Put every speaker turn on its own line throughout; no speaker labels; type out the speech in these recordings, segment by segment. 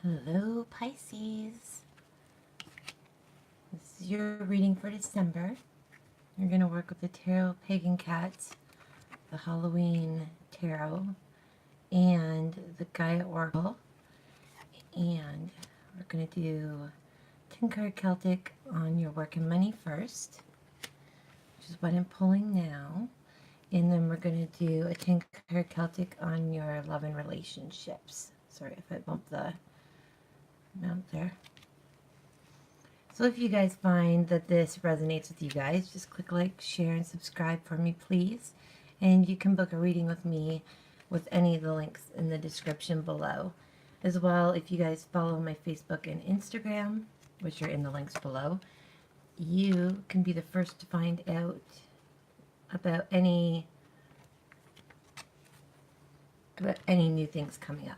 Hello, Pisces. This is your reading for December. You're going to work with the Tarot Pagan Cats, the Halloween Tarot, and the Gaia Oracle. And we're going to do 10 card Celtic on your work and money first, which is what I'm pulling now. And then we're going to do a 10 card Celtic on your love and relationships. Sorry if I bumped the amount there. So if you guys find that this resonates with you guys, just click like, share, and subscribe for me, please. And you can book a reading with me with any of the links in the description below. As well, if you guys follow my Facebook and Instagram, which are in the links below, you can be the first to find out about any new things coming up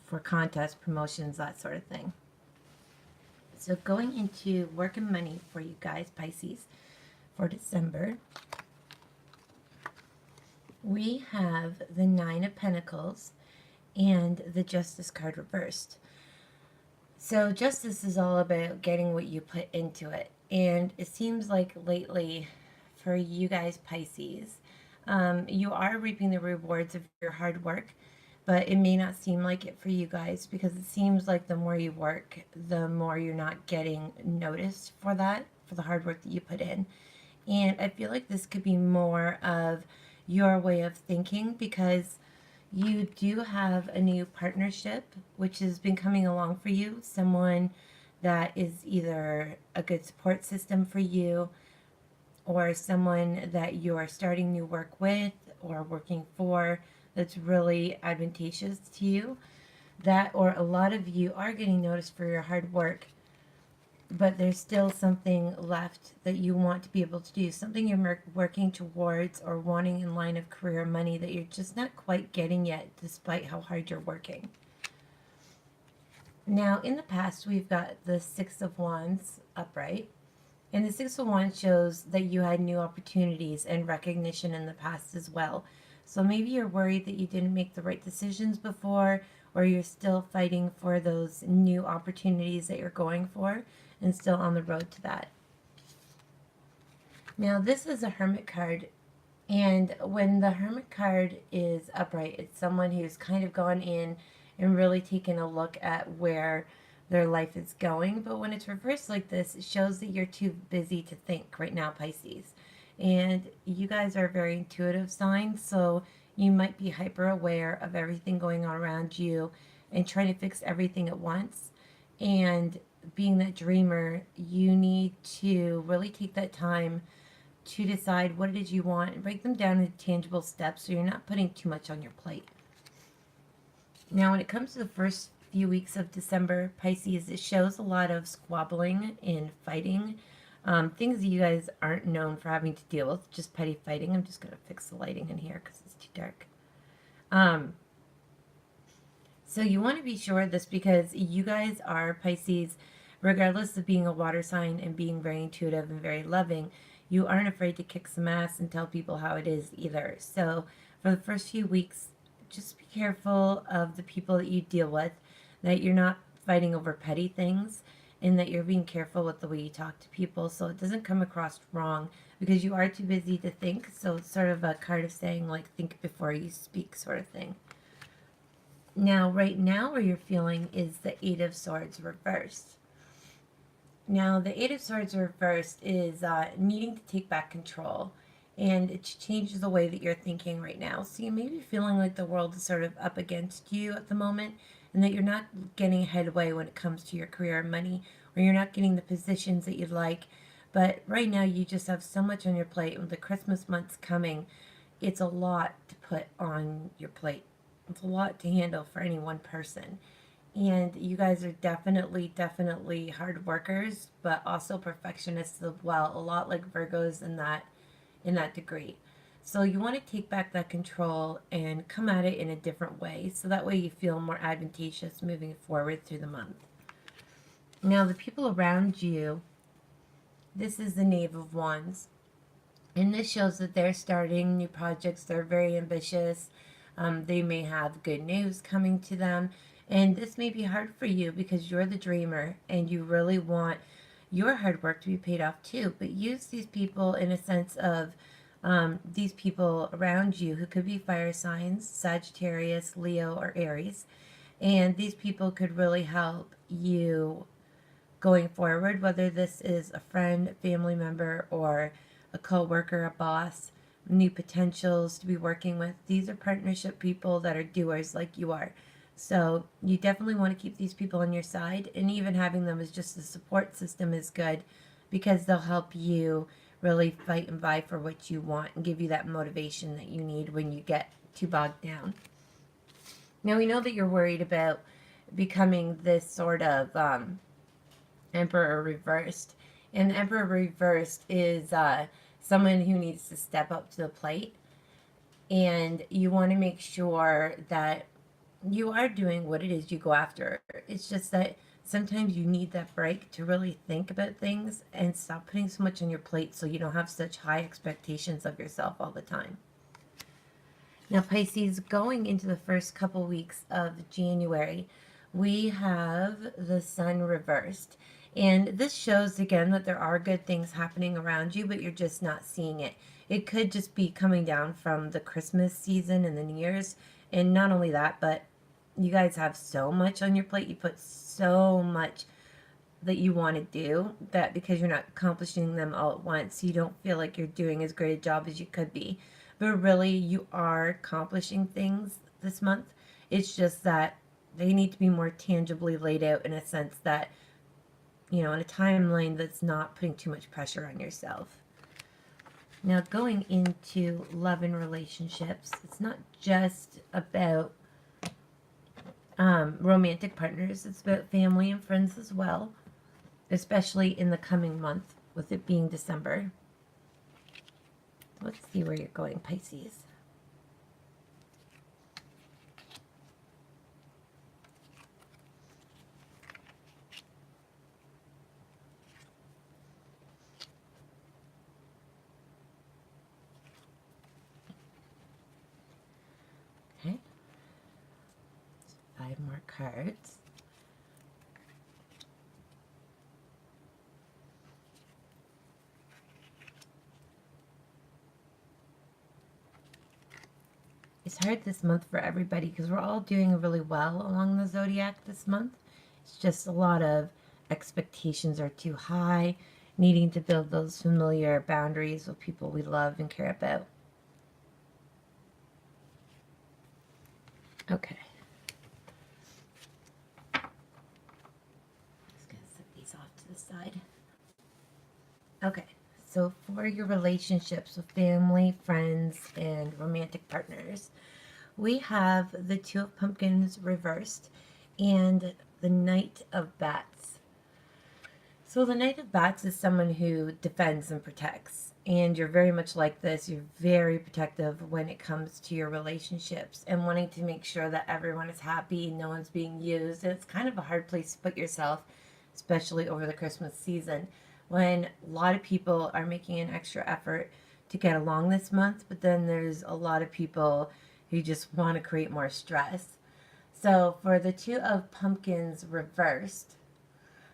for contests, promotions, that sort of thing. So going into work and money for you guys, Pisces, for December, we have the Nine of Pentacles and the Justice card reversed. So Justice is all about getting what you put into it. And it seems like lately for you guys, Pisces, you are reaping the rewards of your hard work. But it may not seem like it for you guys because it seems like the more you work, the more you're not getting noticed for that, for the hard work that you put in. And I feel like this could be more of your way of thinking because you do have a new partnership, which has been coming along for you. Someone that is either a good support system for you or someone that you are starting new work with or working for that's really advantageous to you. That or a lot of you are getting noticed for your hard work, but there's still something left that you want to be able to do, something you're working towards or wanting in line of career money that you're just not quite getting yet despite how hard you're working. Now in the past we've got the Six of Wands upright, and the Six of Wands shows that you had new opportunities and recognition in the past as well. So maybe you're worried that you didn't make the right decisions before, or you're still fighting for those new opportunities that you're going for and still on the road to that. Now this is a Hermit card, and when the Hermit card is upright, it's someone who's kind of gone in and really taken a look at where their life is going. But when it's reversed like this, it shows that you're too busy to think right now, Pisces. And you guys are a very intuitive sign, so you might be hyper aware of everything going on around you and trying to fix everything at once. And being that dreamer, you need to really take that time to decide what it is you want and break them down into tangible steps so you're not putting too much on your plate. Now, when it comes to the first few weeks of December, Pisces, it shows a lot of squabbling and fighting. Things that you guys aren't known for having to deal with, just petty fighting. I'm just going to fix the lighting in here because it's too dark. So you want to be sure of this because you guys are Pisces, regardless of being a water sign and being very intuitive and very loving, you aren't afraid to kick some ass and tell people how it is either. So for the first few weeks, just be careful of the people that you deal with, that you're not fighting over petty things, and that you're being careful with the way you talk to people so it doesn't come across wrong because you are too busy to think. So it's sort of a card of saying, like, think before you speak sort of thing. Now, right now where you're feeling is the Eight of Swords reversed. Now, the Eight of Swords reversed is needing to take back control, and it changes the way that you're thinking right now. So you may be feeling like the world is sort of up against you at the moment, and that you're not getting headway when it comes to your career and money, or you're not getting the positions that you'd like. But right now you just have so much on your plate. With the Christmas months coming, it's a lot to put on your plate. It's a lot to handle for any one person. And you guys are definitely hard workers, but also perfectionists as well, a lot like Virgos in that degree. So you want to take back that control and come at it in a different way, so that way you feel more advantageous moving forward through the month. Now, the people around you, this is the Knave of Wands. And this shows that they're starting new projects. They're very ambitious. They may have good news coming to them. And this may be hard for you because you're the dreamer and you really want your hard work to be paid off too. But use these people in a sense of these people around you who could be fire signs, Sagittarius, Leo, or Aries. And these people could really help you going forward, whether this is a friend, family member, or a co-worker, a boss, new potentials to be working with. These are partnership people that are doers like you are. So you definitely want to keep these people on your side, and even having them as just a support system is good because they'll help you really fight and vie for what you want and give you that motivation that you need when you get too bogged down. Now we know that you're worried about becoming this sort of Emperor reversed. And the Emperor reversed is someone who needs to step up to the plate. And you want to make sure that you are doing what it is you go after. It's just that sometimes you need that break to really think about things and stop putting so much on your plate so you don't have such high expectations of yourself all the time. Now, Pisces, going into the first couple weeks of January, we have the sun reversed. And this shows again that there are good things happening around you, but you're just not seeing it. It could just be coming down from the Christmas season and the New Year's. And not only that, but you guys have so much on your plate. You put so much that you want to do that because you're not accomplishing them all at once, you don't feel like you're doing as great a job as you could be. But really, you are accomplishing things this month. It's just that they need to be more tangibly laid out in a sense that, in a timeline that's not putting too much pressure on yourself. Now, going into love and relationships, it's not just about romantic partners. It's about family and friends as well, especially in the coming month with it being December. Let's see where you're going, Pisces. Okay. 5 more cards. It's hard this month for everybody because we're all doing really well along the zodiac this month. It's just a lot of expectations are too high, needing to build those familiar boundaries with people we love and care about. Okay. Just going to set these off to the side. Okay. So for your relationships with family, friends, and romantic partners, we have the Two of Pumpkins reversed and the Knight of Bats. So the Knight of Bats is someone who defends and protects. And you're very much like this. You're very protective when it comes to your relationships and wanting to make sure that everyone is happy, no one's being used. And it's kind of a hard place to put yourself, especially over the Christmas season, when a lot of people are making an extra effort to get along this month, but then there's a lot of people who just want to create more stress. So for the Two of Pumpkins reversed,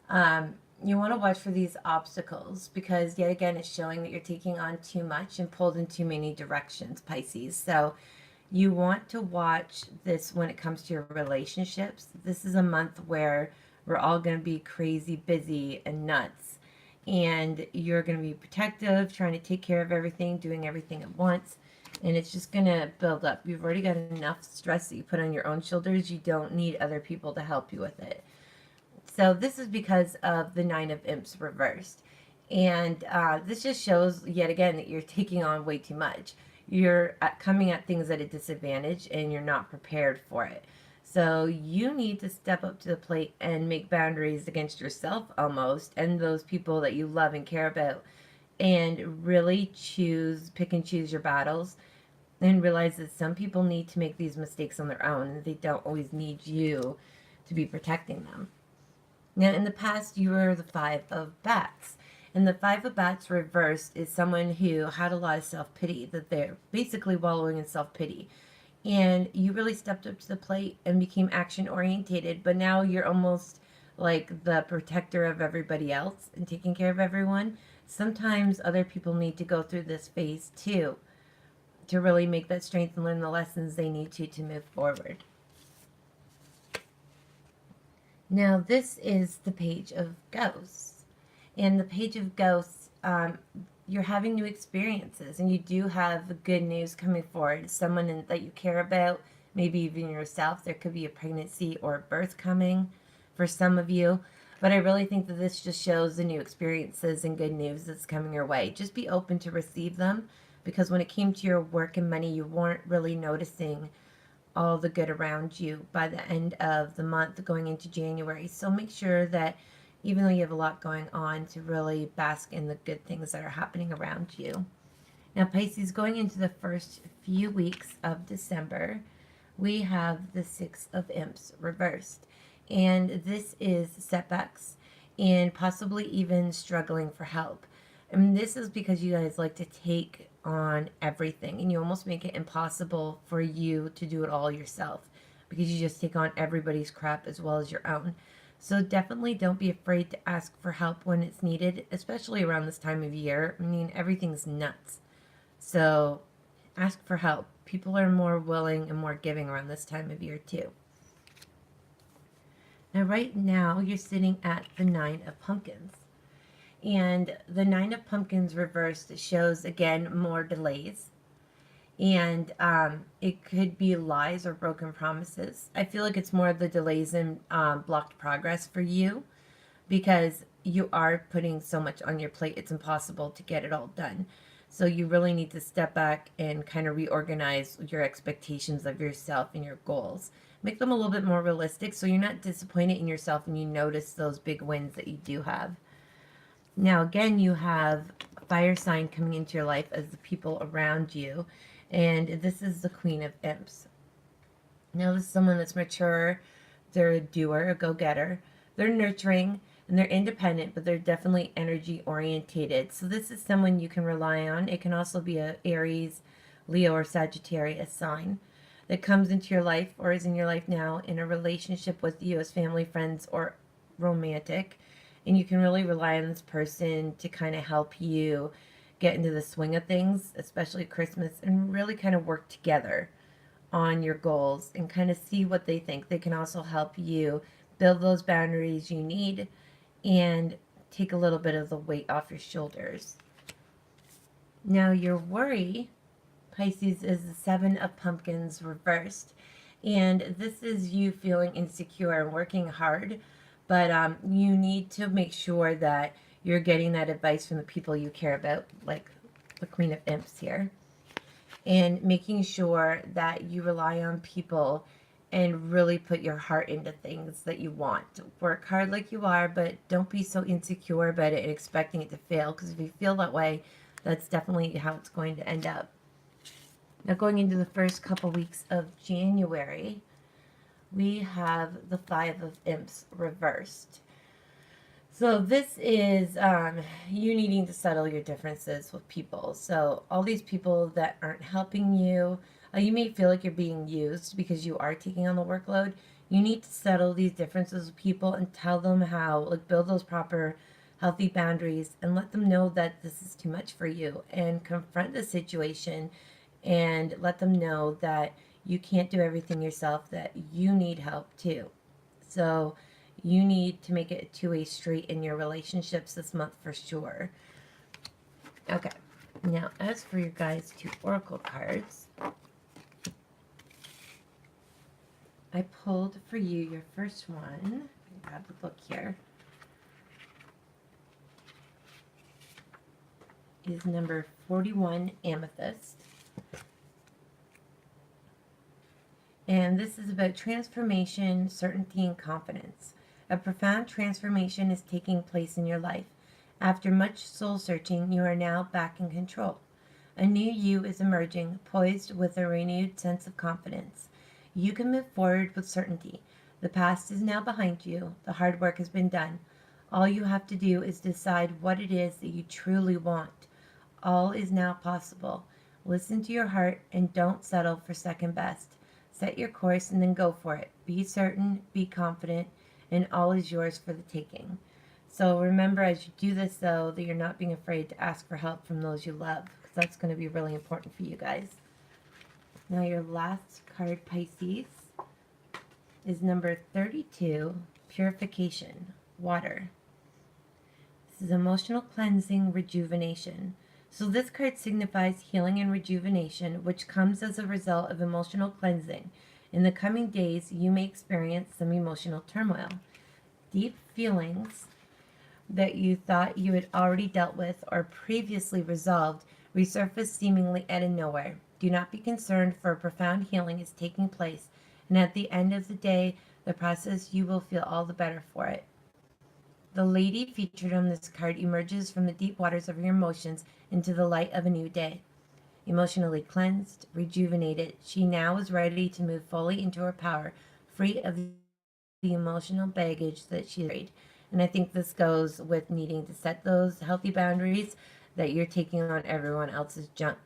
you want to watch for these obstacles because yet again it's showing that you're taking on too much and pulled in too many directions, Pisces. So you want to watch this when it comes to your relationships. This is a month where we're all going to be crazy busy and nuts. And you're going to be protective, trying to take care of everything, doing everything at once. And it's just going to build up. You've already got enough stress that you put on your own shoulders. You don't need other people to help you with it. So this is because of the Nine of Imps reversed. And this just shows, yet again, that you're taking on way too much. You're coming at things at a disadvantage and you're not prepared for it. So you need to step up to the plate and make boundaries against yourself almost and those people that you love and care about, and really pick and choose your battles, and realize that some people need to make these mistakes on their own and they don't always need you to be protecting them. Now, in the past, you were the Five of Bats. And the Five of Bats reversed is someone who had a lot of self-pity, that they're basically wallowing in self-pity. and you really stepped up to the plate and became action orientated, but now you're almost like the protector of everybody else and taking care of everyone. Sometimes other people need to go through this phase too to really make that strength and learn the lessons they need to move forward. Now this is the page of ghosts, and the page of ghosts, you're having new experiences, and you do have good news coming forward. Someone that you care about, maybe even yourself. There could be a pregnancy or a birth coming for some of you. But I really think that this just shows the new experiences and good news that's coming your way. Just be open to receive them, because when it came to your work and money, you weren't really noticing all the good around you by the end of the month going into January. So make sure that even though you have a lot going on, to really bask in the good things that are happening around you. Now, Pisces, going into the first few weeks of December, we have the Six of Imps reversed. And this is setbacks and possibly even struggling for help. And this is because you guys like to take on everything, and you almost make it impossible for you to do it all yourself, because you just take on everybody's crap as well as your own. So definitely don't be afraid to ask for help when it's needed, especially around this time of year. I mean, everything's nuts. So ask for help. People are more willing and more giving around this time of year too. Now, right now, you're sitting at the Nine of Pumpkins. And the Nine of Pumpkins reversed shows, again, more delays. And it could be lies or broken promises. I feel like it's more of the delays and blocked progress for you, because you are putting so much on your plate, it's impossible to get it all done. So you really need to step back and kind of reorganize your expectations of yourself and your goals. Make them a little bit more realistic so you're not disappointed in yourself and you notice those big wins that you do have. Now, again, you have a fire sign coming into your life as the people around you. And this is the Queen of Imps. Now, this is someone that's mature. They're a doer, a go-getter. They're nurturing and they're independent, but they're definitely energy orientated. So this is someone you can rely on. It can also be a Aries, Leo, or Sagittarius sign that comes into your life or is in your life now in a relationship with you as family, friends, or romantic. And you can really rely on this person to kind of help you get into the swing of things, especially Christmas, and really kind of work together on your goals and kind of see what they think. They can also help you build those boundaries you need and take a little bit of the weight off your shoulders. Now, your worry, Pisces, is the Seven of Pumpkins reversed. And this is you feeling insecure and working hard, but you need to make sure that you're getting that advice from the people you care about, like the Queen of Imps here. And making sure that you rely on people and really put your heart into things that you want. Work hard like you are, but don't be so insecure about it and expecting it to fail, because if you feel that way, that's definitely how it's going to end up. Now, going into the first couple weeks of January, we have the Five of Imps reversed. So this is you needing to settle your differences with people. So all these people that aren't helping you, you may feel like you're being used because you are taking on the workload. You need to settle these differences with people and tell them how, like, build those proper healthy boundaries and let them know that this is too much for you, and confront the situation and let them know that you can't do everything yourself, that you need help too. So you need to make it a two-way street in your relationships this month for sure. Okay, now as for your guys' two oracle cards, I pulled for you your first one. Grab the book here. Is number 41, Amethyst. And this is about transformation, certainty, and confidence. A profound transformation is taking place in your life. After much soul searching, you are now back in control. A new you is emerging, poised with a renewed sense of confidence. You can move forward with certainty. The past is now behind you. The hard work has been done. All you have to do is decide what it is that you truly want. All is now possible. Listen to your heart and don't settle for second best. Set your course and then go for it. Be certain, be confident, and all is yours for the taking. So remember as you do this, though, that you're not being afraid to ask for help from those you love, because that's going to be really important for you guys. Now your last card, Pisces, is number 32, Purification, Water. This is emotional cleansing, rejuvenation. So this card signifies healing and rejuvenation, which comes as a result of emotional cleansing. In the coming days, you may experience some emotional turmoil. Deep feelings that you thought you had already dealt with or previously resolved resurface seemingly out of nowhere. Do not be concerned, for a profound healing is taking place, and at the end of the day, the process, you will feel all the better for it. The lady featured on this card emerges from the deep waters of your emotions into the light of a new day. Emotionally cleansed, rejuvenated, she now is ready to move fully into her power, free of the emotional baggage that she carried. And I think this goes with needing to set those healthy boundaries, that you're taking on everyone else's junk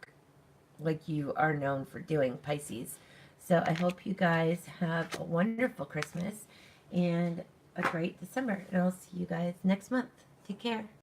like you are known for doing, Pisces. So I hope you guys have a wonderful Christmas and a great December. And I'll see you guys next month. Take care.